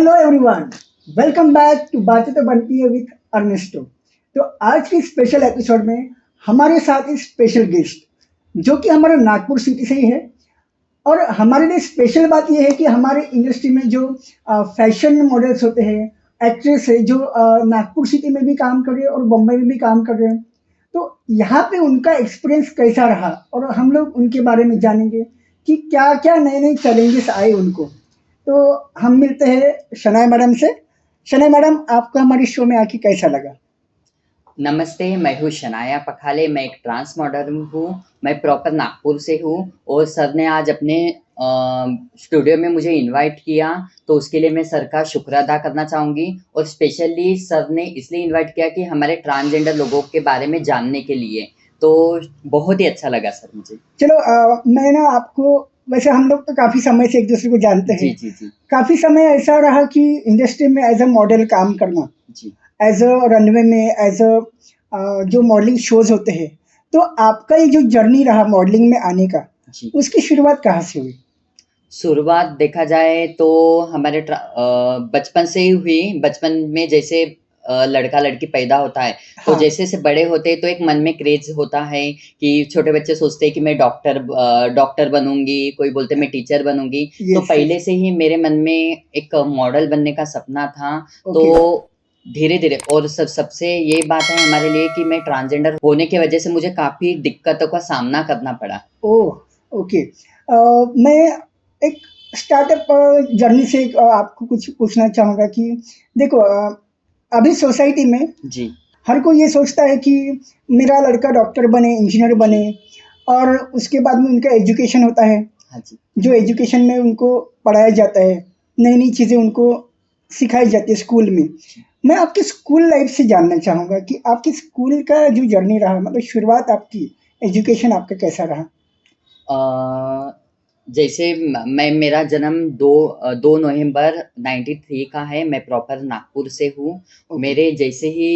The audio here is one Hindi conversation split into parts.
Hello everyone, welcome back to बातें तो बनती है विथ अर्नेस्टो। तो आज के स्पेशल एपिसोड में हमारे साथ एक स्पेशल गेस्ट जो कि हमारे नागपुर सिटी से ही है। और हमारे लिए स्पेशल बात यह है कि हमारे इंडस्ट्री में जो फैशन मॉडल्स होते हैं, एक्ट्रेस है जो नागपुर सिटी में भी काम कर रहे हैं और बम्बई में भी काम कर रहे हैं। तो यहाँ पे उनका एक्सपीरियंस कैसा रहा और हम लोग उनके बारे में जानेंगे कि क्या क्या नए नए चैलेंजेस आए उनको। तो हम मिलते हैं शनाया मैडम से। शनाया मैडम, आपको हमारे शो में आके कैसा लगा? नमस्ते, मैं हूँ शनाया पखाले। मैं एक ट्रांस मॉडल हूँ। मैं प्रॉपर नागपुर से हूँ और सर ने आज अपने स्टूडियो में मुझे इनवाइट किया, तो उसके लिए मैं सर का शुक्र अदा करना चाहूँगी। और स्पेशली सर ने इसलिए इनवाइट किया कि हमारे ट्रांसजेंडर लोगों के बारे में जानने के लिए। तो बहुत ही अच्छा लगा सर मुझे। चलो, मैं ना आपको, वैसे हम लोग तो काफ़ी समय से एक दूसरे को जानते हैं। जी जी जी काफ़ी समय ऐसा रहा कि इंडस्ट्री में एज अ मॉडल काम करना, जी एज अ रनवे में, एज अ जो मॉडलिंग शोज होते हैं। तो आपका ये जो जर्नी रहा मॉडलिंग में आने का, जी। उसकी शुरुआत कहाँ से हुई? शुरुआत देखा जाए तो हमारे बचपन से ही हुई। बचपन में जैसे लड़का लड़की पैदा होता है, तो हाँ। जैसे से बड़े होते हैं तो एक मन में क्रेज होता है कि छोटे बच्चे सोचते हैं कि मैं डॉक्टर बनूंगी, कोई बोलते मैं टीचर बनूंगी। तो यस यस। पहले से ही मेरे मन में एक मॉडल बनने का सपना था। तो ओके। धीरे धीरे, और सबसे ये बात है हमारे लिए कि मैं ट्रांसजेंडर होने की वजह से मुझे काफी दिक्कतों का सामना करना पड़ा। ओह! ओके। मैं एक स्टार्टअप जर्नी से आपको कुछ पूछना चाहूँगा कि देखो, अभी सोसाइटी में जी हर कोई ये सोचता है कि मेरा लड़का डॉक्टर बने, इंजीनियर बने, जी। और उसके बाद में उनका एजुकेशन होता है। हाँ जी। जो एजुकेशन में उनको पढ़ाया जाता है, नई-नई चीज़ें उनको सिखाई जाती है स्कूल में। जी। मैं आपकी स्कूल लाइफ़ से जानना चाहूँगा कि आपकी स्कूल का जो जर्नी रहा, मतलब शुरुआत आपकी, एजुकेशन आपका कैसा रहा? अ, जैसे मैं मेरा जन्म 2 नवंबर 93 का है। मैं प्रॉपर नागपुर से हूँ। ओके। मेरे जैसे ही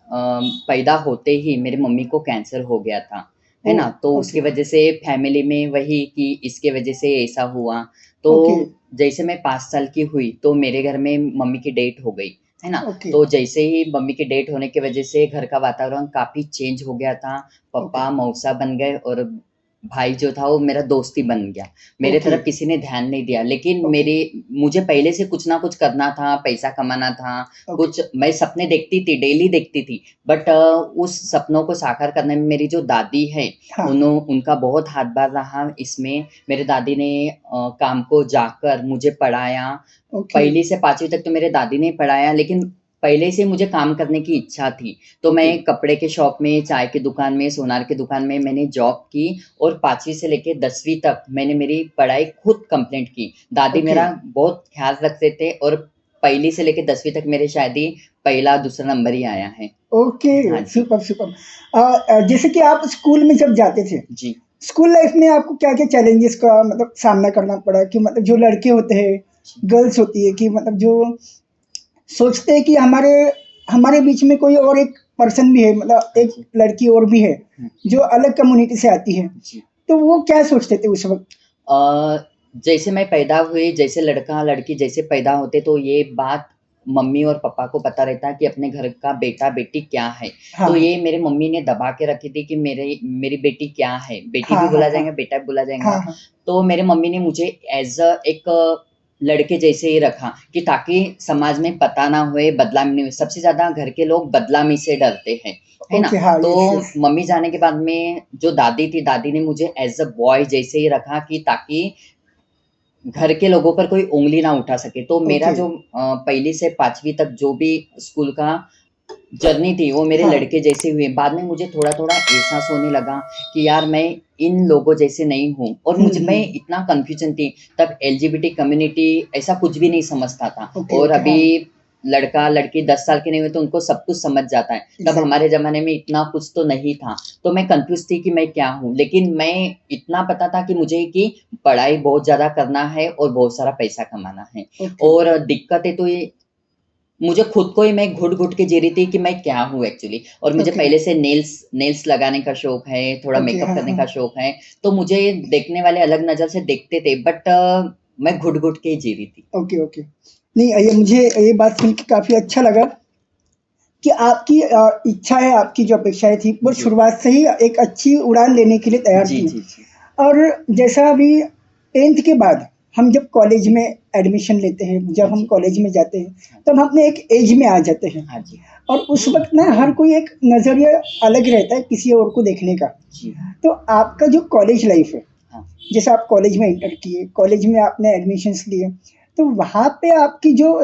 पैदा होते ही मेरे मम्मी को कैंसर हो गया था, है ओह! ना? तो उसकी ओके, वजह से फैमिली में वही कि इसके वजह से ऐसा हुआ। तो ओके, जैसे मैं 5 साल की हुई तो मेरे घर में मम्मी की डेथ हो गई, है ना? ओके, तो जैसे ही मम्मी की डेथ होने की वजह से घर का वातावरण काफ़ी चेंज हो गया था। ओके, पापा मौसा बन गए और भाई जो था वो मेरा दोस्त ही बन गया। मेरे ओके, तरफ किसी ने ध्यान नहीं दिया, लेकिन ओके, मुझे पहले से कुछ ना कुछ करना था, पैसा कमाना था। ओके। कुछ मैं सपने देखती थी, डेली देखती थी। बट उस सपनों को साकार करने में मेरी जो दादी है, हाँ, उनका बहुत हाथ-बार रहा इसमें। मेरे दादी ने काम को जाकर मुझे पढ़ाया। ओके, पहली से 5वीं तक तो मेरे दादी ने पढ़ाया, लेकिन पहले से मुझे काम करने की इच्छा थी। तो ओके, मैं कपड़े के शॉप में, चाय की दुकान में, सोनार की दुकान में मैंने जॉब की। और 5वीं से लेके 10वीं तक मैंने मेरी पढ़ाई खुद कंप्लीट की। दादी ओके, मेरा बहुत ख़्याल रखते थे और पहली से लेके 10वीं तक मेरे शायद ही पहला, दूसरा नंबर ही आया है। ओके। हाँ जी। सुपर्ब! सुपर्ब! जैसे कि आप स्कूल में जब जाते थे, जी, स्कूल लाइफ में आपको क्या-क्या चैलेंजेस का मतलब सामना करना पड़ा? कि मतलब जो लड़के होते हैं, जी। गर्ल्स होती है, कि मतलब जो सोचते हैं कि हमारे हमारे बीच में कोई और एक पर्सन भी है, मतलब हाँ एक जी। लड़की और भी है, हुँ, जो अलग कम्युनिटी से आती है। जी। तो वो क्या सोचते थे उस वक़्त? अ, जैसे मैं पैदा हुई, जैसे लड़का-लड़की जैसे पैदा होते तो ये बात मम्मी और पापा को पता रहता कि अपने घर का बेटा-बेटी क्या है। हाँ, तो हाँ। ये मेरे मम्मी ने दबा के रखी थी कि मेरी बेटी क्या है? बेटी भी हाँ, हाँ, बोला हाँ। जाएगा, बेटा भी बोला हाँ, जाएगा। हाँ। तो मेरे मम्मी ने मुझे ऐज़ एक लड़के जैसे ही रखा कि ताकि समाज में पता ना होए, बदनामी नहीं होए। सबसे ज़्यादा घर के लोग बदनामी से डरते हैं, है ना? ओके, हाँ, तो यस, यस। मम्मी जाने के बाद में जो दादी थी, दादी ने मुझे ऐज़ अ बॉय जैसे ही रखा कि ताकि घर के लोगों पर कोई उँगली ना उठा सके। तो मेरा ओके, जो पहली से 5वीं तक जो भी स्कूल का जर्नी थी, वो मेरे हाँ, लड़के जैसे हुए। बाद में मुझे थोड़ा-थोड़ा एहसास होने लगा कि यार मैं इन लोगों जैसे नहीं हूँ, और हुँ, मैं हुँ। इतना कन्फ्यूज़न थी। तब एलजीबीटी कम्युनिटी ऐसा कुछ भी नहीं समझता था। ओके, और ओके, हाँ, अभी लड़का-लड़की 10 साल के नहीं हुए तो उनको सब कुछ समझ जाता है। तब एग्ज़ैक्टली। हमारे ज़माने में इतना कुछ तो नहीं था। तो मैं कन्फ्यूज़ थी कि मैं क्या हूँ? लेकिन मैं इतना पता था कि मुझे कि पढ़ाई बहुत ज़्यादा करना है और बहुत सारा पैसा कमाना है। ओके, और दिक्कतें तो ये मुझे खुद को ही मैं घुट-घुट के जी रही थी कि मैं क्या हूँ एक्चुअली। और मुझे ओके, पहले से नेल्स नेल्स लगाने का शौक है, थोड़ा ओके, मेकअप हाँ, करने हाँ। का शौक है। तो मुझे देखने वाले अलग नज़र से देखते थे, बट मैं घुट-घुट के ही जी रही थी। Okay, okay. नहीं, ये मुझे ये बात सुन के काफ़ी अच्छा लगा कि आपकी इच्छा है, आपकी जो अपेक्षाएँ थी, वो जी। शुरुआत से ही एक अच्छी उड़ान लेने के लिए तैयार जी, थी। जी, जी। और जैसा अभी 10th के बाद हम जब कॉलेज में एडमिशन लेते हैं, हाँ जब हम जी। कॉलेज में जाते हैं, हाँ तब जी। हम अपने एक एज में आ जाते हैं। हाँ जी। और उस वक़्त ना हर कोई एक नज़रिया अलग रहता है किसी और को देखने का। जी। तो आपका जो कॉलेज लाइफ़ है, हाँ। जैसे आप कॉलेज में एंटर किए, कॉलेज में आपने एडमिशन्स लिए, तो वहाँ पे आपकी जो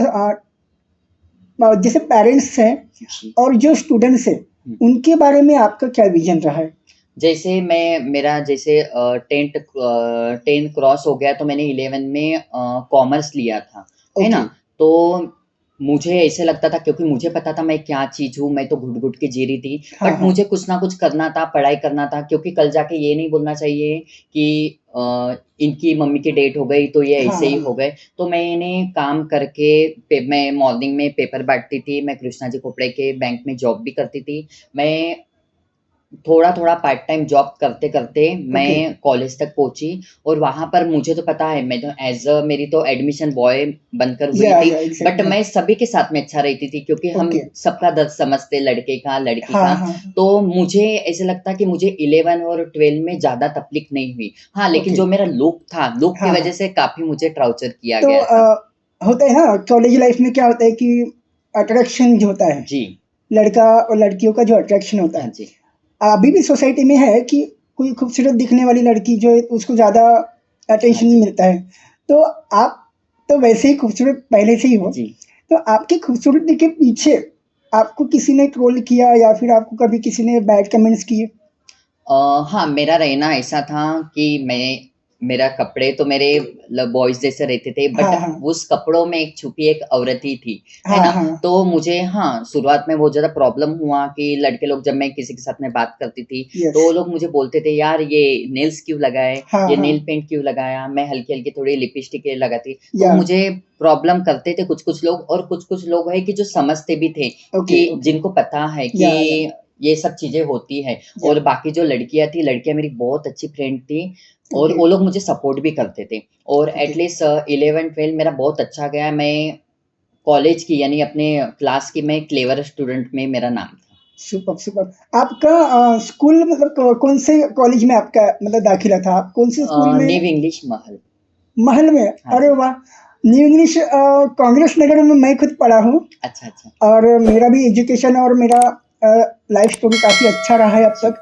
जैसे पेरेंट्स हैं जी। और जो स्टूडेंट्स हैं, हुँ। उनके बारे में आपका क्या विज़न रहा है? जैसे मैं मेरा जैसे 10th क्रॉस हो गया तो मैंने 11 में कॉमर्स लिया था, है ओके। ना? तो मुझे ऐसे लगता था क्योंकि मुझे पता था मैं क्या चीज़ हूँ, मैं तो घुट-घुट के जी रही थी। हाँ, बट हाँ। मुझे कुछ ना कुछ करना था, पढ़ाई करना था क्योंकि कल जाके ये नहीं बोलना चाहिए कि इनकी मम्मी की डेथ हो गई तो ये हाँ, ऐसे ही हाँ। हो गए। तो मैंने काम करके मैं मॉर्निंग में पेपर बाँटती थी, मैं कृष्णा जी खोपड़े के बैंक में जॉब भी करती थी। मैं थोड़ा-थोड़ा पार्ट टाइम जॉब करते-करते ओके। मैं कॉलेज तक पहुँची और वहाँ पर मुझे तो पता है मैं तो मेरी तो एडमिशन बॉय बनकर हुई थी, या बट एग्ज़ैक्टली। मैं सभी के साथ में अच्छा रहती थी क्योंकि हम ओके। सबका दर्द समझते लड़के का, लड़की हाँ, का। हाँ। तो मुझे ऐसा लगता कि मुझे 11 और 12 में ज़्यादा तकलीफ नहीं हुई। हाँ, लेकिन ओके। जो मेरा लुक था, लुक की हाँ, वज़ह हाँ। से काफ़ी मुझे टॉर्चर किया तो गया था। होता है ना कॉलेज लाइफ़ में क्या होता है कि अट्रैक्शन जो होता है, जी। लड़का और लड़कियों का जो अट्रैक्शन होता हाँ है, जी। अभी भी सोसाइटी में है कि कोई खूबसूरत दिखने वाली लड़की जो है उसको ज़्यादा हाँ अटेंशन जी। मिलता है। तो आप तो वैसे ही खूबसूरत पहले से ही हो, जी। तो आपकी खूबसूरती के पीछे आपको किसी ने ट्रोल किया या फिर आपको कभी किसी ने बैड कमेंट्स किए? हाँ, मेरा रहना ऐसा था कि मेरा कपड़े तो मेरे बॉयज़ जैसे रहते थे बट हाँ, हाँ। उस कपड़ों में एक छुपी एक औरत ही थी, है हाँ, ना? हाँ। तो मुझे हाँ, शुरुआत में बहुत ज़्यादा प्रॉब्लम हुआ कि लड़के लोग जब मैं किसी के साथ में बात करती थी, तो यस। वो लोग मुझे बोलते थे, "यार ये नेल्स क्यों लगाए? हाँ, ये नेल हाँ। पेंट क्यों लगाया?" मैं हल्की-हल्की थोड़ी लिपस्टिक लगाती, तो या मुझे प्रॉब्लम करते थे कुछ-कुछ लोग और कुछ-कुछ लोग हैं कि जो समझते भी थे ओके, कि ओके। जिनको पता है कि या ये सब चीज़ें होती हैं। या और बाकी जो लड़कियाँ थी, लड़कियाँ मेरी बहुत अच्छी फ्रेंड थी और ओके, वो लोग मुझे सपोर्ट भी करते थे और ओके। एटलीस्ट 11-12 मेरा बहुत अच्छा गया। मैं कॉलेज की यानी अपने क्लास की मैं क्लेवर स्टूडेंट में मेरा नाम था। सुपर्ब! सुपर्ब! आपका स्कूल मतलब कौन से कॉलेज में आपका मतलब दाखिला था? आप कौन से स्कूल में न्यू इंग्लिश महल। महल में? हाँ अरे जी। वाह! न्यू इंग्लिश कांग्रेस नगर में मैं खुद पढ़ा हूँ अच्छा, अच्छा। और मेरा भी एजुकेशन और मेरा लाइफ स्टोरी काफ़ी अच्छा रहा है अब जी, तक।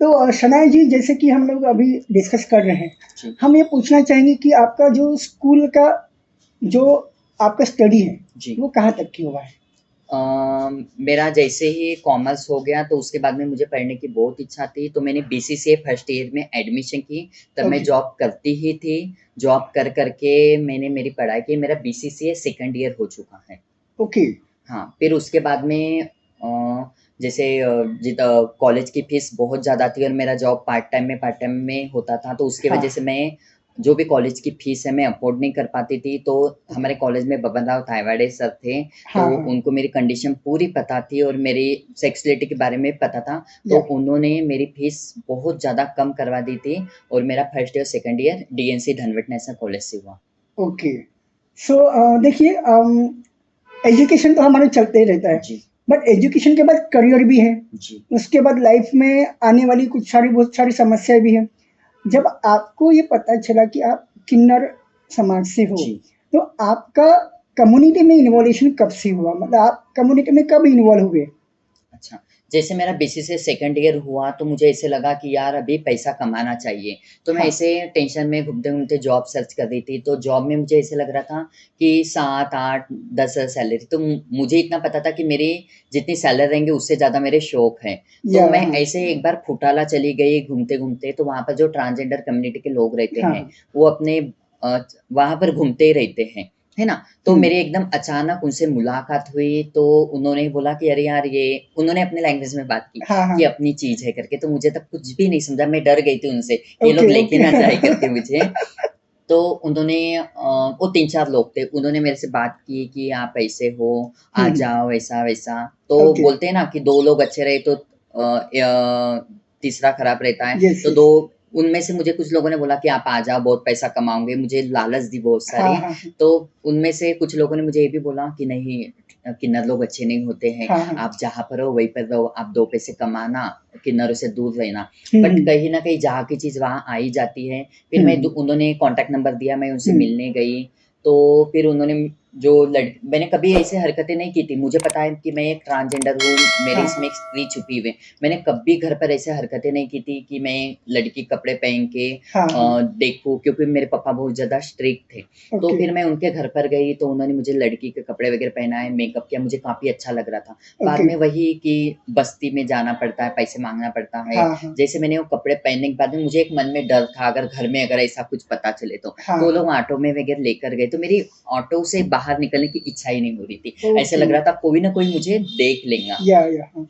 तो शनाया जी जैसे कि हम लोग अभी डिस्कस कर रहे हैं, जी, हम ये पूछना चाहेंगे कि आपका जो स्कूल का जो आपका स्टडी है, जी। वो कहाँ तक की हुआ है? मेरा जैसे ही कॉमर्स हो गया तो उसके बाद में मुझे पढ़ने की बहुत इच्छा थी, तो मैंने बीसीसीए फर्स्ट ईयर में एडमिशन की, तब मैं ओके, जॉब करती ही थी। जॉब कर कर के मैंने मेरी पढ़ाई की, मेरा बीसीसीए सेकंड ईयर हो चुका है। ओके। हाँ, फिर उसके बाद में जैसे कॉलेज की फ़ीस बहुत ज़्यादा थी और मेरा जॉब पार्ट टाइम में होता था, तो उसकी हाँ, वजह से मैं जो भी कॉलेज की फ़ीस है, मैं अफ़ोर्ड नहीं कर पाती थी। तो ओके। हमारे कॉलेज में बबन राव थायवाड़े सर थे, तो हाँ, हाँ। उनको मेरी कंडीशन पूरी पता थी और मेरी सेक्सुअलिटी के बारे में पता था, तो या उन्होंने मेरी फ़ीस बहुत ज़्यादा कम करवा दी थी और मेरा first year, second year DNC Dhanwate national college से हुआ। ओके। सो देखिए एजुकेशन तो हमारा चलते ही रहता है, जी, बट एजुकेशन के बाद करियर भी है, जी, उसके बाद लाइफ में आने वाली कुछ सारी बहुत सारी समस्याएँ भी हैं। जब आपको ये पता चला कि आप किन्नर समाज से हो, जी। तो आपका कम्युनिटी में इन्वॉल्यूशन कब से हुआ? मतलब आप कम्युनिटी में कब इन्वॉल्व हुए? अच्छा, जैसे मेरा बीसीसीए सेकंड ईयर हुआ तो मुझे ऐसे लगा कि यार अभी पैसा कमाना चाहिए। तो मैं हाँ, ऐसे टेंशन में घूमते-घूमते जॉब सर्च कर रही थी, तो जॉब में मुझे ऐसे लग रहा था कि 7, 8, 10 सैलरी तो मुझे इतना पता था कि मेरी जितनी सैलरी रहेंगी उससे ज़्यादा मेरे शौक हैं। तो या मैं हाँ, ऐसे एक बार फुटाला चली गई घूमते-घूमते तो वहाँ पर जो ट्रांसजेंडर कम्युनिटी के लोग रहते हाँ, हैं, हाँ। वो अपने वहाँ पर घूमते ही रहते हैं, है ना? तो हुँ, मेरी एकदम अचानक उनसे मुलाकात हुई, तो उन्होंने बोला कि अरे यार ये उन्होंने अपने लैंग्वेज में बात की हाँ, कि हाँ। अपनी चीज़ है करके, तो मुझे तब कुछ भी नहीं समझा, मैं डर गई थी उनसे, कि ये लोग ओके, लेके ओके। ना जाए करके मुझे। तो उन्होंने वो 3-4 लोग थे, उन्होंने मेरे से बात की कि आप ऐसे हो, हुँ, आ हुँ। जाओ ऐसा-वैसा। तो ओके, बोलते हैं ना कि 2 लोग अच्छे रहे तो तीसरा खराब रहता है। यस, तो यस। 2 उनमें से मुझे कुछ लोगों ने बोला कि आप आ जाओ, बहुत पैसा कमाओगे, मुझे लालच दी बहुत हाँ सारी। हाँ तो उनमें से कुछ लोगों ने मुझे ये भी बोला कि नहीं, किन्नर लोग अच्छे नहीं होते हैं, हाँ हाँ आप जहाँ पर हो वहीं पर रहो, आप 2 पैसे कमाना, किन्नरों से दूर रहना। बट हम्म कहीं न कहीं जहाँ की चीज़ वहाँ आ ही जाती है। फिर मैं दु उन्होंने कॉन्टैक्ट नंबर दिया, मैं उनसे हम्म मिलने गई, तो फिर उन्होंने जो लड़ मैंने कभी ऐसे हरकतें नहीं की थी। मुझे पता है कि मैं एक ट्रांसजेंडर हूँ, मेरे हाँ इसमें एक स्त्री छुपी हुई है। मैंने कभी घर पर ऐसे हरकतें नहीं की थी कि मैं लड़की कपड़े पहन के हाँ हाँ देखूँ, क्योंकि मेरे पापा बहुत ज़्यादा स्ट्रिक्ट थे। तो ओके फिर मैं उनके घर पर गई, तो उन्होंने मुझे लड़की के कपड़े वगैरह पहनाए, मेकअप किया, मुझे काफ़ी अच्छा लग रहा था। बाद ओके में वही कि बस्ती में जाना पड़ता है, पैसे माँगना पड़ता है। हाँ हाँ जैसे मैंने वो कपड़े पहनने के बाद में मुझे एक मन में डर था, अगर घर में अगर ऐसा कुछ पता चले तो। हाँ तो वो हाँ लोग ऑटो में वगैरह लेकर गए, तो मेरी ऑटो से बाहर निकलने की इच्छा ही नहीं हो रही थी। ऐसा ओके लग रहा था कोई ना कोई मुझे देख लेगा। या हाँ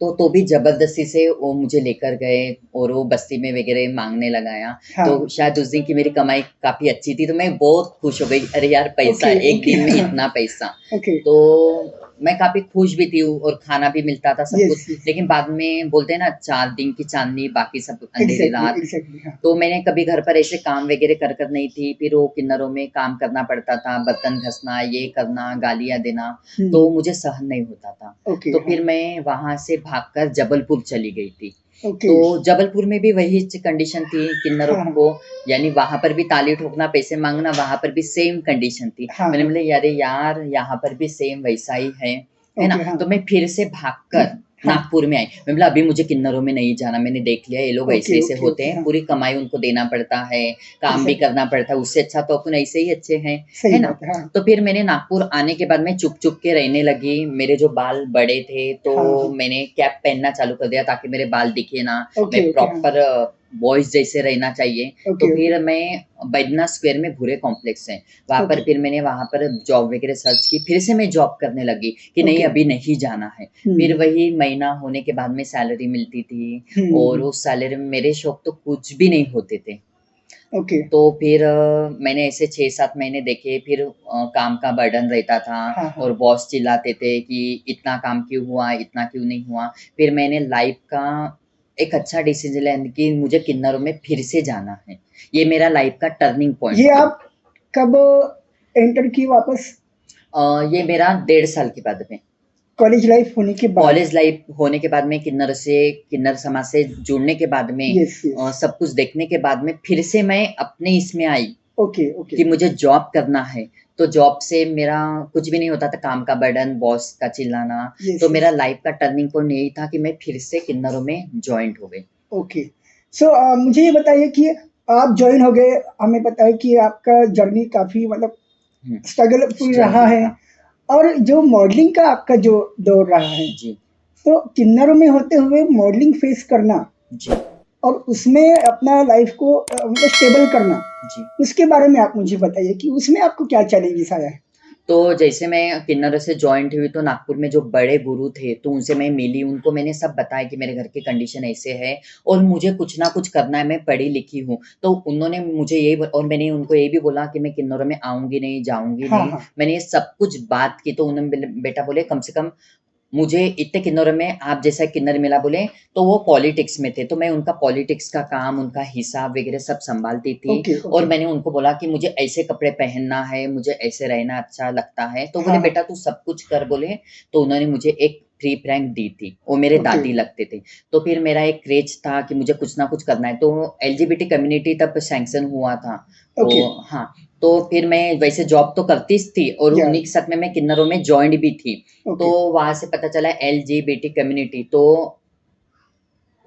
तो भी ज़बरदस्ती से वो मुझे लेकर गए और वो बस्ती में वग़ैरह माँगने लगाया। तो हाँ शायद उस दिन की मेरी कमाई काफ़ी अच्छी थी, तो मैं बहुत खुश हो गई, अरे यार पैसा, ओके एक ओके दिन में हाँ इतना पैसा। ओके तो मैं काफ़ी खुश भी थी और खाना भी मिलता था सब कुछ। यस यस लेकिन बाद में बोलते हैं ना, 4 दिन की चाँदनी बाकी सब अंधेरी एग्जैक्टली रात। एग्जैक्टली हाँ तो मैंने कभी घर पर ऐसे काम वग़ैरह कर नहीं थी, फिर वो किन्नरों में काम करना पड़ता था, बर्तन घसना, ये करना, गालियाँ देना, तो हम्म मुझे सहन नहीं होता था। ओके तो हाँ फिर मैं वहाँ से भागकर जबलपुर चली गई थी। ओके तो जबलपुर में भी वही कंडीशन थी किन्नरों हाँ हाँ को, यानी वहाँ पर भी ताली ठोकना, पैसे माँगना, वहाँ पर भी सेम कंडीशन थी। हाँ मैंने हाँ बोला अरे यार, यहाँ पर भी सेम वैसा ही है ना? ओके हाँ तो मैं फिर से भागकर हाँ नागपुर में आई। मैं बोला अभी मुझे किन्नरों में नहीं जाना, मैंने देख लिया ये लोग ओके ऐसे-ऐसे ओके होते ओके हैं, हाँ पूरी कमाई उनको देना पड़ता है, काम भी एग्जैक्टली करना पड़ता है, उससे अच्छा तो अपन ऐसे ही अच्छे हैं, सही है ना? बात है हाँ तो फिर मैंने नागपुर आने के बाद मैं चुप-चुप के रहने लगी, मेरे जो बाल बड़े थे, हाँ तो हाँ मैंने कैप पहनना चालू कर दिया ताकि मेरे बाल दिखे ना, मैं ओके ओके हाँ प्रॉपर बॉयज़ जैसे रहना चाहिए। तो ओके ओके फिर मैं बैद्यनाथ स्क्वायर में भूरे कॉम्प्लेक्स है, वहाँ पर ओके फिर मैंने वहाँ पर जॉब वगैरह सर्च की, फिर से मैं जॉब करने लगी कि नहीं ओके अभी नहीं जाना है। फिर हम्म वही महीना होने के बाद में सैलरी मिलती थी और हम्म उस सैलरी में मेरे शौक तो कुछ भी नहीं होते थे। ओके तो फिर मैंने ऐसे 6-7 महीने देखे, फिर काम का बर्डन रहता था हाँ हाँ और बॉस चिल्लाते थे कि इतना काम क्यों हुआ, इतना क्यों नहीं हुआ। फिर मैंने लाइफ़ का एक अच्छा डिसीज़न लिया कि मुझे किन्नरों में फिर से जाना है। ये मेरा लाइफ़ का टर्निंग पॉइंट ये था। आप कब एंटर की वापस ये मेरा 1.5 साल के बाद में। कॉलेज लाइफ होने के बाद कॉलेज लाइफ होने के बाद में किन्नर समाज से जुड़ने के बाद में यस यस सब कुछ देखने के बाद में फिर से मैं अपने इसमें आई ओके ओके कि मुझे जॉब करना है। तो जॉब से मेरा कुछ भी नहीं होता था, काम का बर्डन, बॉस का चिल्लाना। यस तो यस मेरा लाइफ का टर्निंग पॉइंट यही था कि मैं फिर से किन्नरों में जॉइंट हो गई। ओके सो मुझे ये बताइए कि आप जॉइन हो गए हमें पता है कि आपका जर्नी काफ़ी मतलब हुँ, स्ट्रगलफुल रहा स्ट्रगलिंग है था। और जो मॉडलिंग का आपका जो दौर रहा है जी, तो किन्नरों में होते हुए मॉडलिंग फेस करना जी, और उसमें अपना लाइफ को मतलब स्टेबल करना जी। उसके बारे में आप मुझे बताइए कि उसमें आपको क्या चैलेंजेस आया है तो जैसे मैं किन्नरों से जॉइंट हुई, तो नागपुर में जो बड़े गुरु थे, तो उनसे मैं मिली, उनको मैंने सब बताया कि मेरे घर की कंडीशन ऐसे है और मुझे कुछ ना कुछ करना है, मैं पढ़ी-लिखी हूँ। तो उन्होंने मुझे यही ब और मैंने उनको ये भी बोला कि मैं किन्नरों में आऊँगी नहीं, जाऊँगी हाँ नहीं। हाँ मैंने ये सब कुछ बात की, तो उन्होंने बेटा बोले कम से कम मुझे इतने किन्नरों में आप जैसा किन्नर मिला बोले, तो वो पॉलिटिक्स में थे, तो मैं उनका पॉलिटिक्स का काम, उनका हिसाब वगैरह सब सँभालती थी ओके और ओके मैंने उनको बोला कि मुझे ऐसे कपड़े पहनना है, मुझे ऐसे रहना अच्छा लगता है। तो हाँ बोले, हाँ "बेटा तू सब कुछ कर" बोले, तो उन्होंने मुझे एक फ्री प्रैंक दी थी, वो मेरे ओके दादी लगते थे। तो फिर मेरा एक क्रेज़ था कि मुझे कुछ ना कुछ करना है, तो एलजीबीटी कम्युनिटी तब सैंक्शन हुआ था। तो ओके हाँ, तो फिर मैं वैसे जॉब तो करती थी और या उन्हीं के साथ में मैं किन्नरों में जॉइंट भी थी। तो ओके वहाँ से पता चला एलजीबीटी कम्युनिटी, तो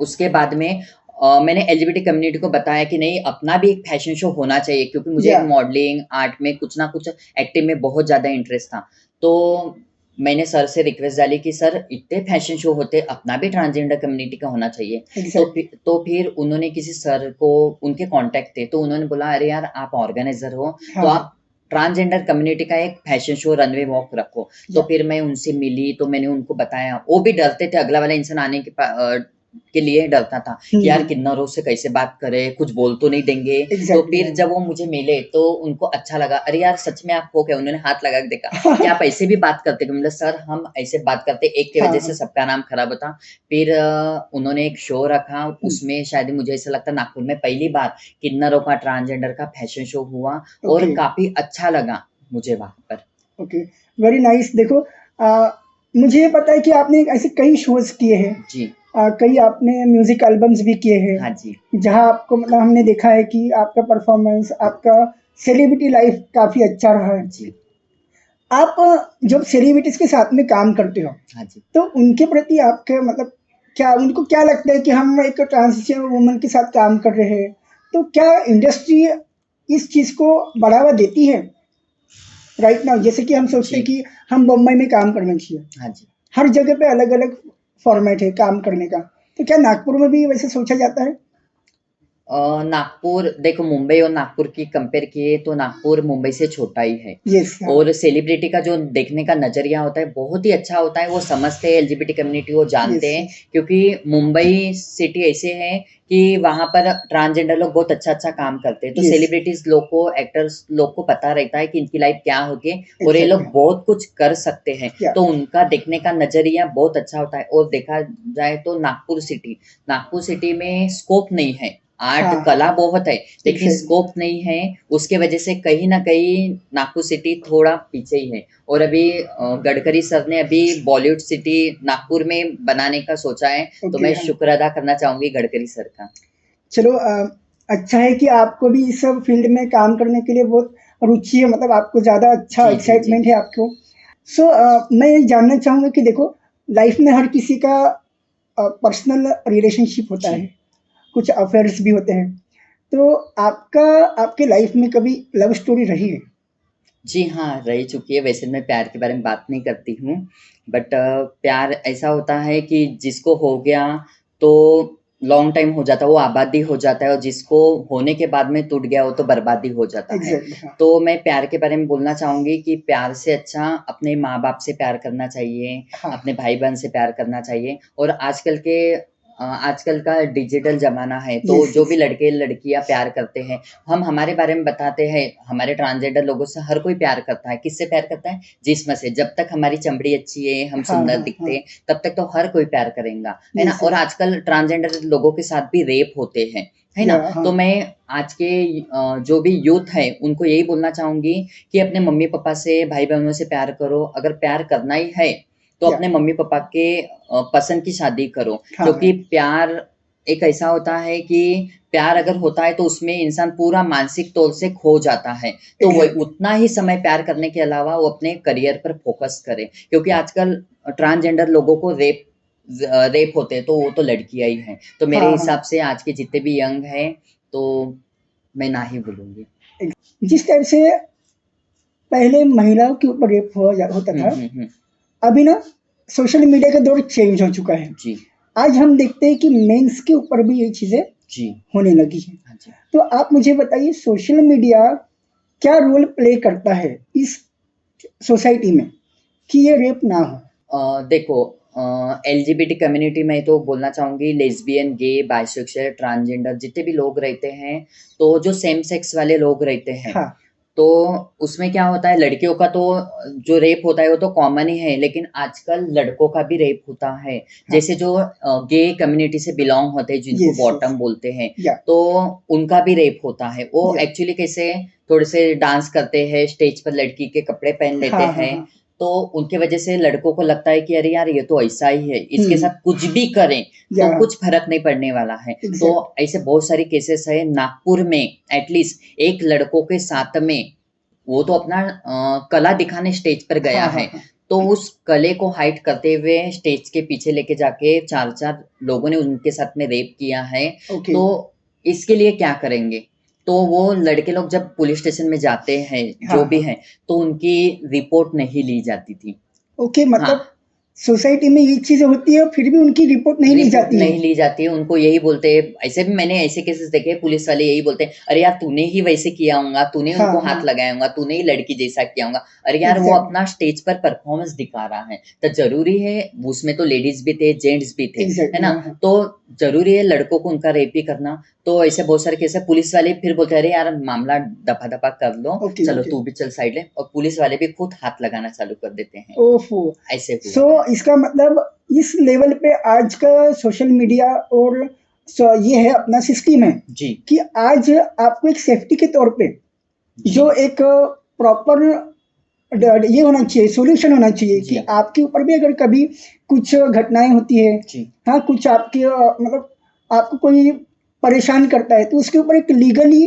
उसके बाद में मैंने एलजीबीटी कम्युनिटी को बताया कि नहीं, अपना भी एक फैशन शो होना चाहिए, क्योंकि मुझे या एक मॉडलिंग, आर्ट में कुछ ना कुछ एक्टिंग में बहुत ज़्यादा इंटरेस्ट था। तो मैंने सर से रिक्वेस्ट डाली कि सर इतने फैशन शो होते, अपना भी ट्रांसजेंडर कम्युनिटी का होना चाहिए। एग्जैक्टली तो फिर उन्होंने किसी सर को, उनके कॉन्टैक्ट थे, तो उन्होंने बोला अरे यार आप ऑर्गेनाइज़र हो, तो हाँ हाँ आप ट्रांसजेंडर कम्युनिटी का एक फैशन शो, रनवे वॉक रखो। तो या फिर मैं उनसे मिली, तो मैंने उनको बताया, वो भी डरते थे अगला वाला इंसान के लिए डरता था कि यार हम्म, किन्नरों से कैसे बात करे, कुछ बोल तो नहीं देंगे। तो एग्जैक्टली। फिर जब वो मुझे मिले तो उनको अच्छा लगा, अरे यार सच में आप हो क्या? उन्होंने हाथ लगा के देखा कि आप ऐसे भी बात करते हो? मतलब सर हम ऐसे बात करते, एक की हाँ वजह से हाँ। सबका नाम खराब होता। फिर उन्होंने एक शो रखा, हम्म, उसमें शायद मुझे ऐसा लगता है नागपुर में पहली बार किन्नरों का, ट्रांसजेंडर का फैशन शो हुआ और ओके काफी अच्छा लगा मुझे वहां पर। Okay, very nice. देखो, मुझे ये पता है कि आपने ऐसे कई शोज किए हैं, जी। कई आपने म्यूजिक एल्बम्स भी किए हैं, हाँ जी। जहाँ आपको मतलब हमने देखा है कि आपका परफॉर्मेंस, आपका सेलिब्रिटी लाइफ काफी अच्छा रहा है। जी। आप जब सेलिब्रिटीज के साथ में काम करते हो, हाँ जी। तो उनके प्रति आपके मतलब क्या, उनको क्या लगता है कि हम एक ट्रांसजेंडर वुमन के साथ काम कर रहे हैं, तो क्या इंडस्ट्री इस चीज को बढ़ावा देती है राइट नाउ? जैसे कि हम सोचते जी। हैं कि हम बम्बई में काम करना चाहिए, हाँ जी। हर जगह पे अलग अलग फॉर्मेट है काम करने का, तो क्या नागपुर में भी वैसे सोचा जाता है? नागपुर देखो, मुंबई और नागपुर की कंपेयर किए तो नागपुर मुंबई से छोटा ही है। यस, हाँ। और सेलिब्रिटी का जो देखने का नजरिया होता है बहुत ही अच्छा होता है, वो समझते हैं एलजीबीटी कम्युनिटी, वो जानते यस हैं। यस। क्योंकि मुंबई सिटी ऐसे है कि वहां पर ट्रांसजेंडर लोग बहुत अच्छा अच्छा काम करते हैं, तो यस, सेलिब्रिटीज लोग को, एक्टर्स लोग को पता रहता है कि इनकी लाइफ क्या होगी और ये एग्जैक्टली। लोग बहुत कुछ कर सकते हैं। या तो उनका देखने का नजरिया बहुत अच्छा होता है। और देखा जाए तो नागपुर सिटी में स्कोप नहीं है, आर्ट हाँ हाँ, कला बहुत है लेकिन एग्जैक्टली। स्कोप नहीं है। उसके वजह से कहीं ना कहीं नागपुर सिटी थोड़ा पीछे ही है। और अभी गडकरी सर ने अभी बॉलीवुड सिटी नागपुर में बनाने का सोचा है, तो ओके, मैं हाँ। शुक्र अदा करना चाहूंगी गडकरी सर का। चलो, अच्छा है कि आपको भी इस सब फील्ड में काम करने के लिए बहुत रुचि है, मतलब आपको ज़्यादा अच्छा जी जी जी। एक्साइटमेंट है आपको। सो मैं ये जानना चाहूँगा कि देखो, लाइफ में हर किसी का पर्सनल रिलेशनशिप होता जी। है, कुछ अफेयर्स भी होते हैं, तो आपका, आपके लाइफ में कभी लव स्टोरी रही है? जी हाँ, रह चुकी है। वैसे मैं प्यार के बारे में बात नहीं करती हूँ, बट प्यार ऐसा होता है कि जिसको हो गया तो लॉन्ग टाइम हो जाता है, वो आबादी हो जाता है, और जिसको होने के बाद में टूट गया वो तो बर्बादी हो जाता है। एग्जैक्टली, हाँ तो मैं प्यार के बारे में बोलना चाहूँगी कि प्यार से अच्छा अपने माँ-बाप से प्यार करना चाहिए, हाँ अपने भाई-बहन से प्यार करना चाहिए। और आजकल का डिजिटल ज़माना है, तो यस जो यस। भी लड़के-लड़कियाँ प्यार करते हैं, हम हमारे बारे में बताते हैं, हमारे ट्रांसजेंडर लोगों से हर कोई प्यार करता है। किससे प्यार करता है? जिस्म से। जब तक हमारी चमड़ी अच्छी है, हम हाँ सुंदर हाँ दिखते हाँ। हैं, तब तक तो हर कोई प्यार करेगा, है ना? यस और यस। आजकल ट्रांसजेंडर लोगों के साथ भी रेप होते हैं, है या ना? हाँ। तो मैं आज के जो भी यूथ है, उनको यही बोलना चाहूँगी कि अपने मम्मी-पापा से, भाई-बहनों से प्यार करो। अगर प्यार करना ही है, तो या अपने मम्मी-पापा के पसंद की शादी करो। हाँ हाँ। क्योंकि प्यार एक ऐसा होता है कि प्यार अगर होता है तो उसमें इंसान पूरा मानसिक तौर से खो जाता है। तो वो एग्जैक्टली। उतना ही समय प्यार करने के अलावा वो अपने करियर पर फोकस करे, क्योंकि आजकल ट्रांसजेंडर लोगों को रेप होते हैं तो वो तो लड़कियां ही हैं। तो मेरे हाँ हाँ। हिसाब से आज के जितने भी यंग हैं, तो मैं ना ही बोलूंगी। जिस टाइप से पहले महिलाओं के ऊपर रेप होता था, हम्म। अभी ना सोशल मीडिया का दौर चेंज हो चुका है। जी। आज हम देखते हैं कि मेंस के ऊपर भी ये चीज़ें जी। होने लगी हैं। हाँ जी। तो आप मुझे बताइए, सोशल मीडिया क्या रोल प्ले करता है इस सोसाइटी में कि ये रेप ना हो? देखो, एलजीबीटी कम्युनिटी में तो बोलना चाहूँगी, लेस्बियन, गे, बाइसेक्सुअल, ट्रांसजेंडर जितने भी लोग रहते हैं, तो जो सेम सेक्स वाले लोग रहते हैं, हाँ तो उसमें क्या होता है, लड़कियों का तो जो रेप होता है वो तो कॉमन ही है, लेकिन आजकल लड़कों का भी रेप होता है। हाँ। जैसे जो गे कम्युनिटी से बिलोंग होते हैं, जिनको यस यस। बॉटम बोलते हैं, या तो उनका भी रेप होता है। वो या एक्चुअली कैसे, थोड़े से डांस करते हैं स्टेज पर, लड़की के कपड़े पहन लेते हाँ हाँ हैं, हाँ। तो उनके वजह से लड़कों को लगता है कि अरे यार ये तो ऐसा ही है, इसके हम्म। साथ कुछ भी करें तो या कुछ फर्क नहीं पड़ने वाला है। तो एग्जैक्ट। ऐसे बहुत सारे केसेस है नागपुर में। एटलीस्ट एक लड़कों के साथ में, वो तो अपना कला दिखाने स्टेज पर गया हाँ हाँ है, हाँ। तो उस कले को हाइड करते हुए स्टेज के पीछे लेके जाके चार चार लोगों ने उनके साथ में रेप किया है। ओके। तो इसके लिए क्या करेंगे? तो वो लड़के लोग जब पुलिस स्टेशन में जाते हैं, हाँ जो भी हाँ। है, तो उनकी रिपोर्ट नहीं ली जाती थी। ओके, हाँ। मतलब सोसाइटी में ये चीजें होती है फिर भी उनकी रिपोर्ट नहीं ली रिपोर्ट जाती है। नहीं ली जाती है, उनको यही बोलते हैं। ऐसे भी मैंने ऐसे केसेस देखे हैं, पुलिस वाले यही बोलते हैं, अरे यार तूने ही वैसे किया होगा, तूने हाँ उनको हाँ हाथ लगाया होगा, तूने ही लड़की जैसा किया होगा। अरे यार वो एग्जैक्टली अपना स्टेज पर परफॉर्मेंस दिखा रहा है, तो जरूरी है, उसमें तो लेडीज भी थे, जेंट्स भी थे, है एग्जैक्टली ना। हाँ हाँ तो जरूरी है लड़कों को उनका रेप ही करना। तो ऐसे बहुत सारे केस है, पुलिस वाले फिर बोलते हैं अरे यार मामला दफा दफा कर लो, ओके चलो ओके तू भी चल साइड ले, और पुलिस वाले भी खुद हाथ लगाना चालू कर देते हैं। ओफो। ऐसे हुआ सो है। इसका मतलब इस लेवल पे आज का सोशल मीडिया और ये है अपना सिस्टम है जी कि आज आपको एक सेफ्टी के तौर पे जी जो एक प्रॉपर ये होना चाहिए, सॉल्यूशन होना चाहिए जी कि आपके ऊपर भी अगर कभी कुछ घटनाएं होती है, जी हाँ कुछ आपके मतलब आपको कोई परेशान करता है तो उसके ऊपर एक लीगली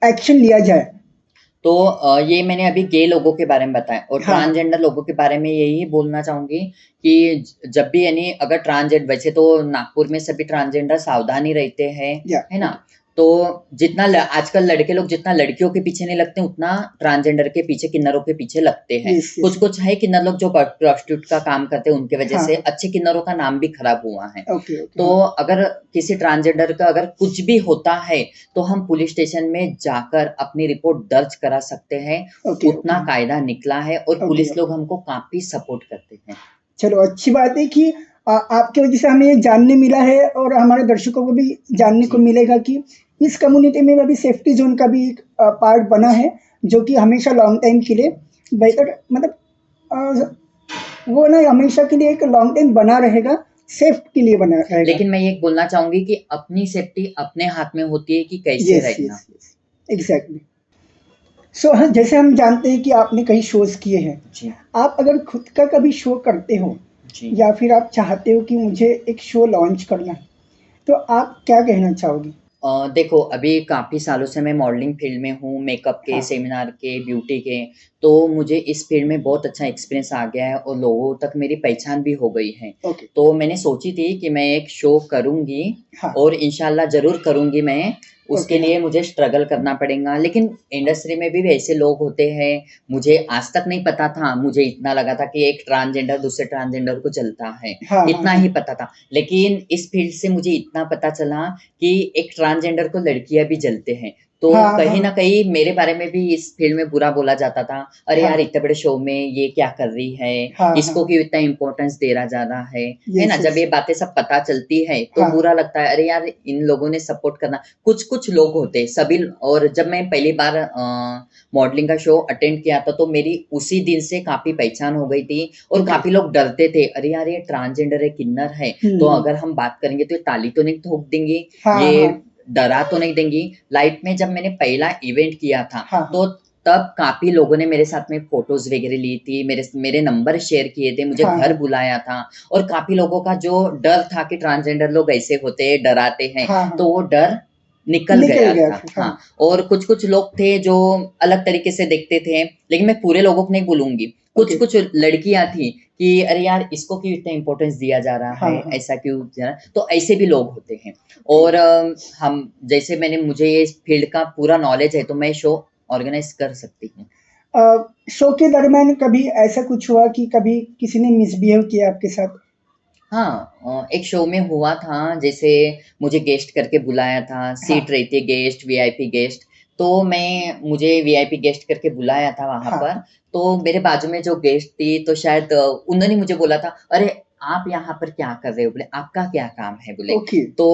एक्शन लिया जाए। तो ये मैंने अभी गे लोगों के बारे में बताया, और हाँ ट्रांसजेंडर लोगों के बारे में यही बोलना चाहूंगी कि जब भी यानी अगर ट्रांसजेंडर, वैसे तो नागपुर में सभी ट्रांसजेंडर सावधान ही रहते हैं, या है ना। तो जितना आजकल लड़के लोग जितना लड़कियों के पीछे नहीं लगते, उतना ट्रांसजेंडर के पीछे, किन्नरों के पीछे लगते हैं। यस कुछ यस कुछ है किन्नर लोग जो प्रोस्टिट्यूट का काम करते हैं, उनके वजह हाँ से अच्छे किन्नरों का नाम भी खराब हुआ है। ओके ओके तो हाँ अगर किसी ट्रांसजेंडर का अगर कुछ भी होता है, तो हम पुलिस स्टेशन में जाकर अपनी रिपोर्ट दर्ज करा सकते हैं। ओके उतना ओके कायदा निकला है, और ओके पुलिस लोग हमको काफी सपोर्ट करते हैं। चलो अच्छी बात है कि आपकी वजह से हमें ये जानने मिला है और हमारे दर्शकों को भी जानने को जी मिलेगा कि इस कम्युनिटी में अभी सेफ्टी जोन का भी एक पार्ट बना है जो कि हमेशा लॉन्ग टाइम के लिए जी बेहतर मतलब अ, वो ना हमेशा के लिए एक लॉन्ग टाइम बना रहेगा, सेफ के लिए बना रहेगा। लेकिन मैं ये बोलना चाहूंगी कि अपनी सेफ्टी अपने हाथ में होती है कि कैसे यस रहना। Yes yes exactly. सो हाँ जैसे हम जानते हैं कि आपने कई शोज किए हैं, जी आप अगर खुद का कभी शो करते हो जी या फिर आप चाहते हो कि मुझे एक शो लॉन्च करना है तो आप क्या कहना चाहोगी? देखो अभी काफ़ी सालों से मैं मॉडलिंग फील्ड में हूँ, मेकअप के, हाँ सेमिनार के, ब्यूटी के। तो मुझे इस फील्ड में बहुत अच्छा एक्सपीरियंस आ गया है, और लोगों तक मेरी पहचान भी हो गई है। ओके तो मैंने सोची थी कि मैं एक शो करूँगी, हाँ और इंशाल्लाह ज़रूर करूँगी मैं। ओके उसके हाँ लिए मुझे स्ट्रगल करना पड़ेगा, लेकिन इंडस्ट्री में भी ऐसे लोग होते हैं। मुझे आज तक नहीं पता था, मुझे इतना लगा था कि एक ट्रांसजेंडर दूसरे ट्रांसजेंडर को जलता है, हाँ हाँ इतना हाँ ही पता था। लेकिन इस फील्ड से मुझे इतना पता चला कि एक ट्रांसजेंडर को लड़कियां भी जलते हैं। तो हाँ कहीं ना हाँ कहीं मेरे बारे में भी इस फील्ड में बुरा बोला जाता था, अरे हाँ यार इतने बड़े शो में ये क्या कर रही है, हाँ हाँ इसको क्यों इतना इम्पोर्टेंस दे रहा जा रहा है ना। यस जब यस ये बातें सब पता चलती है तो हाँ बुरा लगता है, अरे यार इन लोगों ने सपोर्ट करना। कुछ कुछ लोग होते हैं, सभी। और जब मैं पहली बार मॉडलिंग का शो अटेंड किया था, तो मेरी उसी दिन से काफी पहचान हो गई थी, और ओके काफी लोग डरते थे, अरे यार ये ट्रांसजेंडर है, किन्नर है, तो अगर हम बात करेंगे तो ये ताली तो नहीं ठोक देंगे, हाँ ये हाँ डरा तो नहीं देंगी। लाइफ में जब मैंने पहला इवेंट किया था, हाँ हाँ तो तब काफी लोगों ने मेरे साथ में फोटोज वगैरह ली थी, मेरे मेरे नंबर शेयर किए थे, मुझे हाँ घर हाँ बुलाया था। और काफी लोगों का जो डर था कि ट्रांसजेंडर लोग ऐसे होते हैं, डराते हैं, हाँ हाँ तो वो डर निकल निकल गया गया था। फिर हाँ। हाँ और कुछ कुछ लोग थे जो अलग तरीके से देखते थे, लेकिन मैं पूरे लोगों को नहीं बोलूंगी। कुछ ओके कुछ लड़कियां थी कि अरे यार इसको क्यों इतना इम्पोर्टेंस दिया जा रहा हाँ है, हाँ ऐसा क्यों जा रहा है? तो ऐसे भी लोग होते हैं। ओके और हम जैसे मैंने मुझे ये फील्ड का पूरा नॉलेज है, तो मैं शो ऑर्गेनाइज कर सकती हूँ। शो के दरमियान कभी ऐसा कुछ हुआ कि कभी किसी ने मिसबिहेव किया आपके साथ? हाँ, एक शो में हुआ था, जैसे मुझे गेस्ट करके बुलाया था, सीट हाँ रहती है गेस्ट, वीआईपी गेस्ट। तो मुझे वीआईपी गेस्ट करके बुलाया था वहां हाँ पर। तो मेरे बाजू में जो गेस्ट थी, तो शायद उन्होंने मुझे बोला था, अरे आप यहाँ पर क्या कर रहे हो, बोले आपका क्या काम है, बोले। ओके तो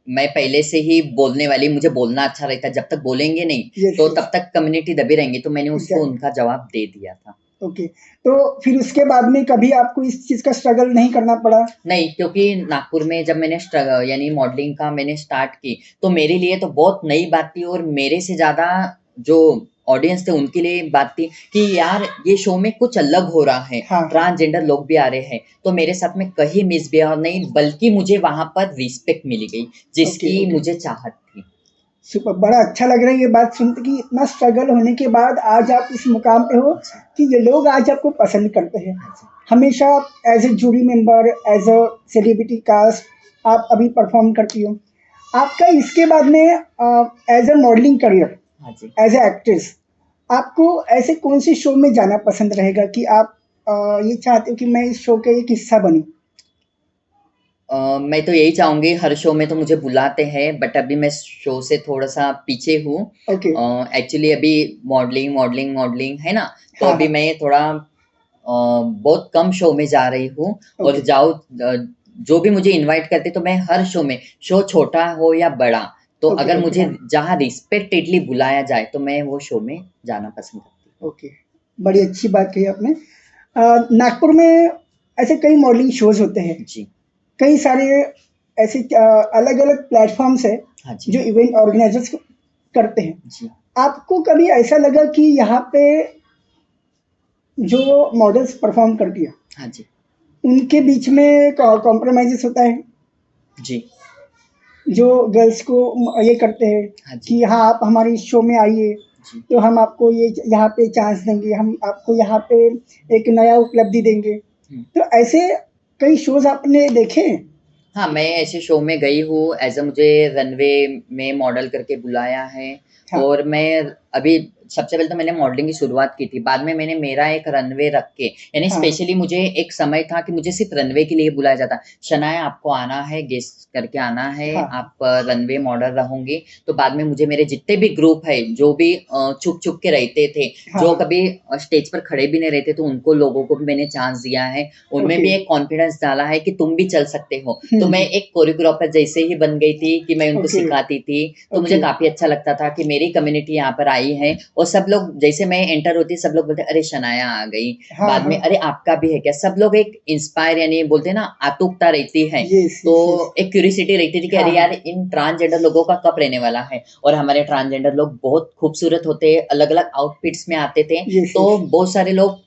मैं पहले से ही बोलने वाली, मुझे बोलना अच्छा रहता है, जब तक बोलेंगे नहीं यस तो यस तब तक कम्युनिटी दबी रहेंगी, तो मैंने उसको एग्जैक्टली उनका जवाब दे दिया था। ओके। तो फिर उसके बाद में कभी आपको इस चीज का स्ट्रगल नहीं करना पड़ा? नहीं, क्योंकि नागपुर में जब मैंने यानी मॉडलिंग का मैंने स्टार्ट की, तो मेरे लिए तो बहुत नई बात थी, और मेरे से ज़्यादा जो ऑडियंस थे उनके लिए बात थी कि यार ये शो में कुछ अलग हो रहा है, हाँ हाँ ट्रांसजेंडर लोग भी आ रहे हैं। तो मेरे साथ में कहीं मिसबिहेव नहीं, बल्कि मुझे वहां पर रिस्पेक्ट मिली गई, ओके जिसकी ओके मुझे चाहत थी। सुपर, बड़ा अच्छा लग रहा है ये बात सुन के कि इतना स्ट्रगल होने के बाद आज आप इस मुकाम पे हो जी कि ये लोग आज आपको पसंद करते हैं। हाँ जी हमेशा as a jury member, as a celebrity cast आप अभी परफॉर्म करती हो। आपका इसके बाद में एज अ मॉडलिंग करियर, हाँ जी। एज ए एक्ट्रेस, आपको ऐसे कौन से शो में जाना पसंद रहेगा कि आप ये चाहते हो कि मैं इस शो का एक हिस्सा बनूं? मैं तो यही चाहूँगी, हर शो में तो मुझे बुलाते हैं बट अभी मैं शो से थोड़ा-सा पीछे हूँ। ओके। एक्चुअली अभी मॉडलिंग है ना? तो हाँ, अभी हाँ। मैं थोड़ा बहुत कम शो में जा रही हूँ और ओके, जो भी मुझे इनवाइट करते तो मैं हर शो छोटा हो या बड़ा, तो ओके, अगर ओके, मुझे हाँ, जहाँ रिस्पेक्टेडली बुलाया जाए तो मैं वो शो में जाना पसंद करती हूँ। ओके। बड़ी अच्छी बात कही आपने। नागपुर में ऐसे कई मॉडलिंग शोज़ होते हैं। जी, कई सारे ऐसे अलग-अलग प्लेटफ़ॉर्म्स हैं, हाँ जो जी, इवेंट ऑर्गेनाइज़र्स करते हैं। जी, आपको कभी ऐसा लगा कि यहाँ पे जो मॉडल्स परफ़ॉर्म करती हैं, हाँ जी, उनके बीच में कॉम्प्रोमाइज़ेज़ होता है? जी, जो गर्ल्स को ये करते हैं हाँ जी, कि हाँ, आप हमारे इस शो में आइए, जी। तो हम आपको ये यहाँ पे चांस देंगे, हम आपको यहाँ पे एक नया उपलब्धि देंगे। हुँ। तो ऐसे कई शोज़ आपने देखे हैं? हाँ, मैं ऐसे शो में गई हूँ, मुझे रनवे में मॉडल करके बुलाया है हाँ, और मैं अभी सबसे पहले तो मैंने मॉडलिंग की शुरुआत की थी, बाद में मैंने मेरा एक रनवे रख के यानी हाँ, स्पेशली मुझे एक समय था कि मुझे सिर्फ़ रनवे के लिए बुलाया जाता। शनाया आपको आना है, गेस्ट करके आना है, हाँ, आप रनवे मॉडल रहोगे। तो बाद में मुझे मेरे जितने भी ग्रुप है, जो भी छुप-छुप के रहते थे, हाँ, जो हाँ, कभी स्टेज पर खड़े भी नहीं रहते, तो उनको लोगों को भी मैंने चांस दिया है। उनमें ओके। भी एक कॉन्फिडेंस डाला है कि तुम भी चल सकते हो। हुँ, तो मैं हुँ, एक कोरियोग्राफर जैसे ही बन गई थी कि मैं उनको ओके, सिखाती थी, तो मुझे ओके, काफ़ी अच्छा लगता था कि मेरी कम्युनिटी यहाँ पर आई है और सब लोग जैसे मैं एंटर होती सब लोग बोलते अरे शनाया आ गई। हाँ, बाद में हाँ, अरे आपका भी है क्या? सब लोग एक इंस्पायर यानी बोलते हैं ना आतुकता रहती है। यस, तो यस, यस। एक क्यूरियोसिटी रहती थी कि हाँ, अरे हाँ, यार इन ट्रांसजेंडर लोगों का कब रहने वाला है और हमारे ट्रांसजेंडर लोग बहुत खूबसूरत होते, अलग-अलग आउटफिट्स में आते थे, यस, तो यस, बहुत सारे लोग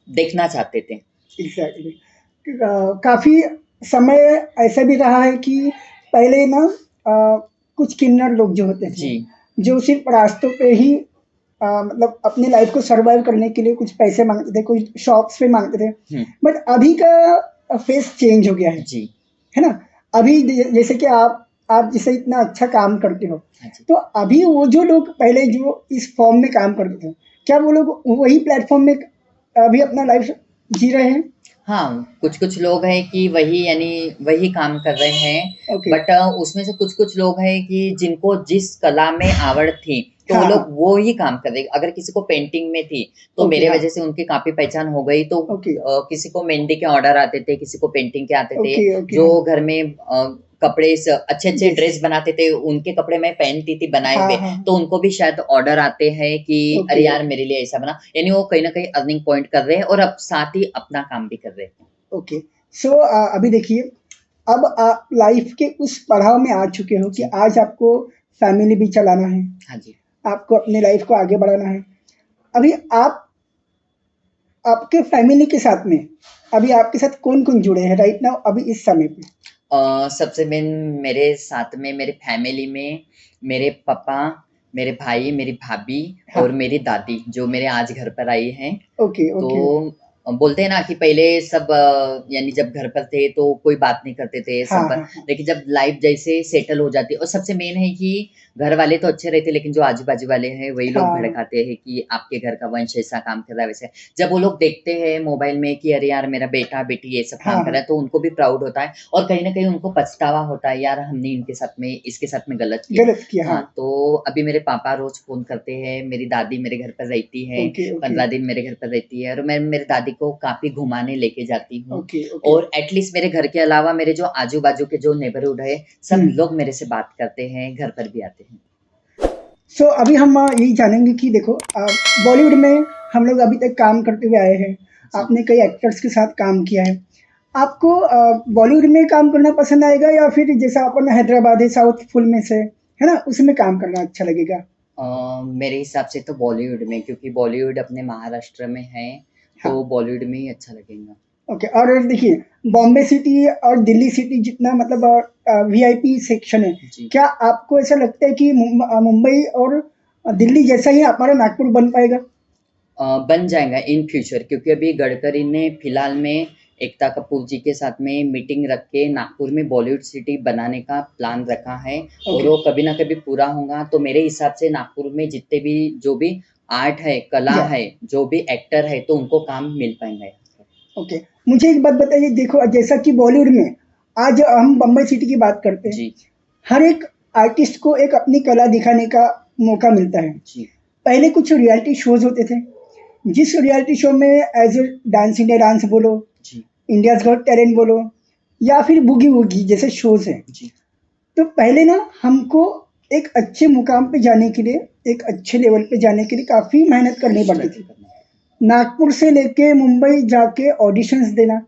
देखना चाहते थे। एग्ज़ैक्टली। काफ़ी समय ऐसा भी रहा है कि पहले ना कुछ किन्नर लोग जो होते थे, जी। जो सिर्फ़ रास्तों पे ही मतलब अपनी लाइफ़ को सर्वाइव करने के लिए कुछ पैसे माँगते थे, कुछ शॉप्स पे माँगते थे। हुँ, बट अभी का फ़ेस चेंज हो गया जी। है ना? अभी जैसे कि आप जैसे इतना अच्छा काम करते हो, हाँ जी। तो अभी वो जो लोग पहले जो इस फ़ॉर्म में काम करते थे, क्या वो लोग वही प्लेटफ़ॉर्म में अभी अपना लाइफ़ जी रहे हैं? हाँ, कुछ-कुछ लोग हैं कि वही यानी वही काम कर रहे हैं, ओके। बट उसमें से कुछ-कुछ लोग हैं कि जिनको जिस कला में आवड़ थी, तो वो हाँ, लोग हाँ। वो ही काम कर रहे। अगर किसी को पेंटिंग में थी, तो ओके, मेरे हाँ। वजह से उनकी काफ़ी पहचान हो गई, तो ओके, किसी को मेहंदी के ऑर्डर आते थे, किसी को पेंटिंग के आते थे, ओके, ओके, हाँ। जो घर में कपड़े अच्छे-अच्छे यस। ड्रेस बनाते थे, उनके कपड़े मैं पहनती थी बनाए हाँ, हुए, हाँ। तो उनको भी शायद ऑर्डर आते हैं कि ओके, अरे यार मेरे लिए ऐसा बना, यानी वो कहीं न कहीं अर्निंग पॉइंट कर रहे हैं और अब साथ ही अपना काम भी कर रहे हैं। ओके। सो अभी देखिए, अब आप लाइफ़ के उस पड़ाव में आ चुके हो कि जी। आज आपको फैमिली भी चलाना है, हाँ जी। आपको अपनी लाइफ़ को आगे बढ़ाना है। अभी आप आपके फैमिली के साथ में अभी आपके साथ कौन-कौन जुड़े हैं राइट नाउ अभी इस समय पे? सबसे मेन मेरे साथ में मेरे फैमिली में मेरे पापा, मेरे भाई, मेरी भाभी हाँ, और मेरी दादी जो मेरे आज घर पर आई हैं। ओके, तो ओके। बोलते हैं ना कि पहले सब यानी जब घर पर थे तो कोई बात नहीं करते थे हाँ, सब, हाँ, हाँ। लेकिन जब लाइफ जैसे सेटल हो जाती है और सबसे मेन है कि घर वाले तो अच्छे रहते लेकिन जो आजू-बाजू वाले हैं वही लोग हाँ, भड़काते हैं कि आपके घर का वंश ऐसा काम कर रहा है वैसे। जब वो लोग देखते हैं मोबाइल में कि अरे यार मेरा बेटा-बेटी ये सब हाँ, काम कर रहा हाँ। है तो उनको भी प्राउड होता है और कहीं न कहीं उनको पछतावा होता है यार हमने इनके साथ में इसके साथ में गलत किया। गलत किया, हाँ, हाँ। तो अभी मेरे पापा रोज़ फ़ोन करते हैं, मेरी दादी मेरे घर पर रहती है, ओके, ओके, 15 दिन मेरे घर पर रहती है और मैं मेरी दादी को काफ़ी घुमाने लेके जाती हूँ ओके, ओके। और एटलीस्ट मेरे घर के अलावा मेरे जो आजू-बाजू के जो नेबरहुड है, हुँ। सब लोग मेरे से बात करते हैं, घर पर भी आते हैं। सो अभी हम यही जानेंगे कि देखो बॉलीवुड में हम लोग अभी तक काम करते हुए आए हैं। जी। आपने कई एक्टर्स के साथ काम किया है। आपको बॉलीवुड में काम करना पसंद आएगा या फिर जैसा अपन हैदराबाद है साउथ फ़िल्म में से, है ना? उसमें काम करना अच्छा लगेगा? मेरे हिसाब से तो बॉलीवुड में क्योंकि बॉलीवुड अपने महाराष्ट्र में है, हाँ। तो बॉलीवुड में ही अच्छा लगेगा। ओके और देखिए बॉम्बे सिटी और दिल्ली सिटी जितना मतलब वीआईपी सेक्शन है, जी। क्या आपको ऐसा लगता है कि मुंबई और दिल्ली जैसा ही हमारा नागपुर बन पाएगा? बन जाएगा इन फ्यूचर क्योंकि अभी गडकरी ने फिलहाल में एकता कपूर जी के साथ में मीटिंग रख के नागपुर में बॉलीवुड सिटी बनाने का प्लान रखा है और ओके, वो कभी ना कभी पूरा होगा तो मेरे हिसाब से नागपुर में जितने भी जो भी आर्ट है, कला या है, जो भी एक्टर है तो उनको काम मिल पाएँगा यहाँ पर। ओके, मुझे एक बात बताइए, देखो जैसा कि बॉलीवुड में आज हम बम्बई सिटी की बात करते हैं, जी हर एक आर्टिस्ट को एक अपनी कला दिखाने का मौका मिलता है। जी पहले कुछ रियलिटी शोज होते थे, जिस रियलिटी शो में as a dance India dance बोलो, जी इंडियाज गॉट टैलेंट बोलो, या फिर बुगी वुगी जैसे शोज हैं, जी तो पहले ना हमको एक अच्छे मुकाम पे जाने के लिए, एक अच्छे लेवल पे जाने के लिए काफ़ी मेहनत करनी पड़ती स्ट्रगल थी। करना पड़ता नागपुर से लेके मुंबई जाके ऑडिशंस देना,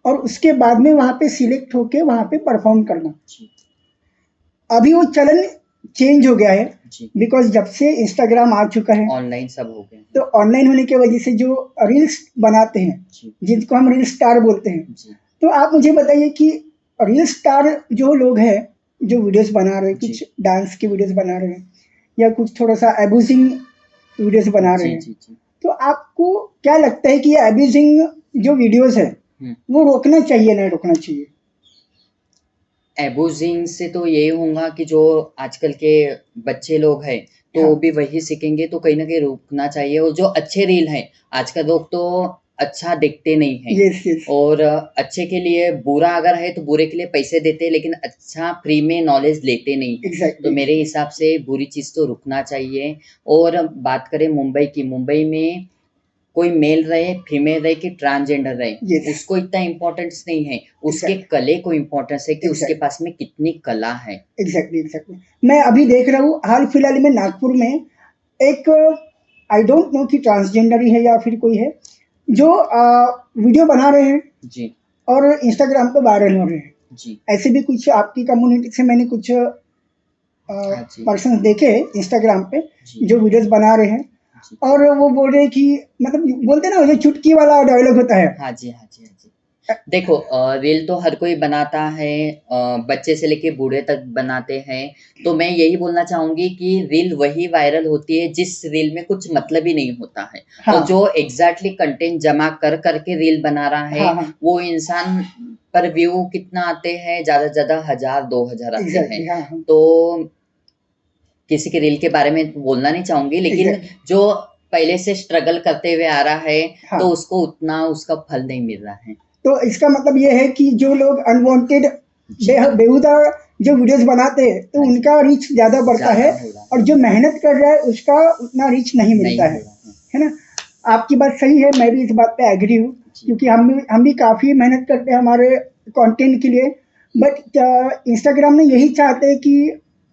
और उसके बाद में वहाँ पे सिलेक्ट होके वहाँ पे परफॉर्म करना। जी अभी वो चलन चेंज हो गया है, जी बिकॉज जब से इंस्टाग्राम आ चुका है, ऑनलाइन सब हो गए तो हैं ऑनलाइन होने की वजह से जो रील्स बनाते हैं, जी जिनको हम रील स्टार बोलते हैं, जी तो आप मुझे बताइए कि रील स्टार जो लोग हैं, जो वीडियोस बना रहे हैं, जी कुछ डांस की वीडियोस बना रहे हैं, या कुछ थोड़ा सा एब्यूजिंग वीडियोस बना रहे जी हैं, जी जी तो आपको क्या लगता है कि ये एब्यूजिंग जो वीडियोस है, हम्म वो रोकना चाहिए ना रोकना चाहिए? एबूजिंग से तो यही होगा कि जो आजकल के बच्चे लोग हैं तो वो हाँ, भी वही सीखेंगे, तो कहीं ना कहीं रोकना चाहिए। और जो अच्छे रील हैं, आजकल लोग तो अच्छा देखते नहीं हैं, यस यस, और अच्छे के लिए बुरा अगर है तो बुरे के लिए पैसे देते हैं, लेकिन अच्छा फ्री में नॉलेज लेते नहीं हैं। तो एग्जैक्टली मेरे एग्जैक्टली, हिसाब से बुरी चीज़ तो रुकना चाहिए। और बात करें मुंबई की, मुंबई में कोई मेल रहे, फीमेल रहे कि ट्रांसजेंडर रहे, यस, उसको इतना इम्पोर्टेंस नहीं है, उसके एग्जैक्ट कले को इम्पोर्टेंस है कि उसके एग्जैक्ट पास में कितनी कला है। Exactly exactly. मैं अभी देख रहा हूँ हाल फिलहाल में नागपुर में एक, आई डोंट नो कि ट्रांसजेंडर ही है या फिर कोई है, जो वीडियो बना रहे हैं जी और इंस्टाग्राम पे वायरल हो रहे हैं। जी ऐसे भी कुछ आपकी कम्युनिटी से मैंने कुछ हाँ जी पर्सन देखे इंस्टाग्राम पे, जी जो वीडियोस बना रहे हैं, जी और वो बोल रहे हैं कि, मतलब बोलते हैं ना, वो जो चुटकी वाला डायलॉग होता है, हाँ जी हाँ जी हाँ जी। देखो, रील तो हर कोई बनाता है, बच्चे से लेके बूढ़े तक बनाते हैं। तो मैं यही बोलना चाहूंगी कि रील वही वायरल होती है जिस रील में कुछ मतलब ही नहीं होता है। और हाँ जो एग्जैक्टली कंटेंट जमा कर करके रील बना रहा है, हाँ हाँ, वो इंसान पर व्यू कितना आते हैं, ज्यादा से ज्यादा 1000 2000 आते हैं। एग्जैक्टली, हाँ हाँ, तो किसी के रील के बारे में बोलना नहीं चाहूंगी, लेकिन एग्जैक्टली, जो पहले से स्ट्रगल करते हुए आ रहा है, तो हाँ। उसको उतना उसका फल नहीं मिल रहा है। तो इसका मतलब ये है कि जो लोग अनवांटेड जी बेहुदा जो वीडियोस बनाते हैं, तो हाँ जी, उनका रीच ज़्यादा बढ़ता ज्यादा है, हो रहा और है, जो मेहनत कर रहा है उसका उतना रीच नहीं नहीं मिलता हो रहा है ना? आपकी बात सही है, मैं भी इस बात पे एग्री हूँ, जी क्योंकि हम भी काफ़ी मेहनत करते हैं हमारे कंटेंट के लिए, बट इंस्टाग्राम में यही चाहते हैं कि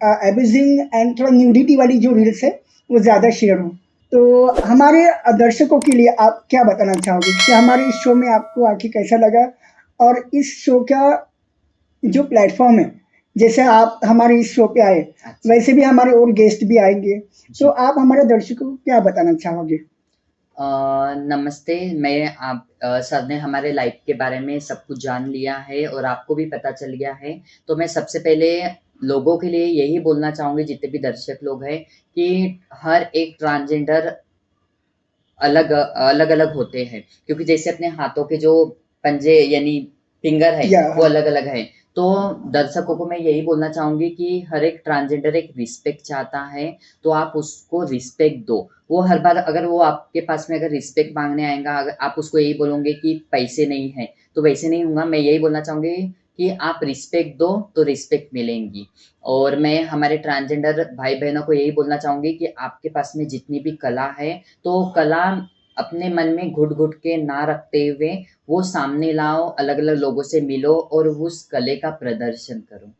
एब्यूजिंग एंड थोड़ा न्यूडिटी वाली जो रील्स है वो ज़्यादा शेयर हो। तो हमारे दर्शकों के लिए आप क्या बताना चाहोगे कि हमारे इस शो में आपको आके कैसा लगा, और इस शो का जो प्लेटफॉर्म है, जैसे आप हमारे इस शो पे आए, अच्छा वैसे भी हमारे और गेस्ट भी आएंगे, तो जी। आप हमारे दर्शकों को क्या बताना चाहोगे? नमस्ते। मैं आप सर ने हमारे लाइफ के बारे में सब कुछ जान लिया है और आपको भी पता चल गया है। तो मैं सबसे पहले लोगों के लिए यही बोलना चाहूँगी, जितने भी दर्शक लोग हैं, कि हर एक ट्रांसजेंडर अलग-अलग होते हैं, क्योंकि जैसे अपने हाथों के जो पंजे यानी फिंगर है, या वो हाँ, अलग-अलग है। तो दर्शकों को मैं यही बोलना चाहूँगी कि हर एक ट्रांसजेंडर एक रिस्पेक्ट चाहता है, तो आप उसको रिस्पेक्ट दो। वो हर बार अगर वो आपके पास में अगर रिस्पेक्ट माँगने आएगा, अगर आप उसको यही बोलोगे कि पैसे नहीं हैं, तो वैसे नहीं होगा। मैं यही बोलना चाहूँगी कि आप रिस्पेक्ट दो, तो रिस्पेक्ट मिलेंगी। और मैं हमारे ट्रांसजेंडर भाई-बहनों को यही बोलना चाहूँगी कि आपके पास में जितनी भी कला है, तो कला अपने मन में घुट-घुट के ना रखते हुए वो सामने लाओ, अलग-अलग लोगों से मिलो और उस कले का प्रदर्शन करो।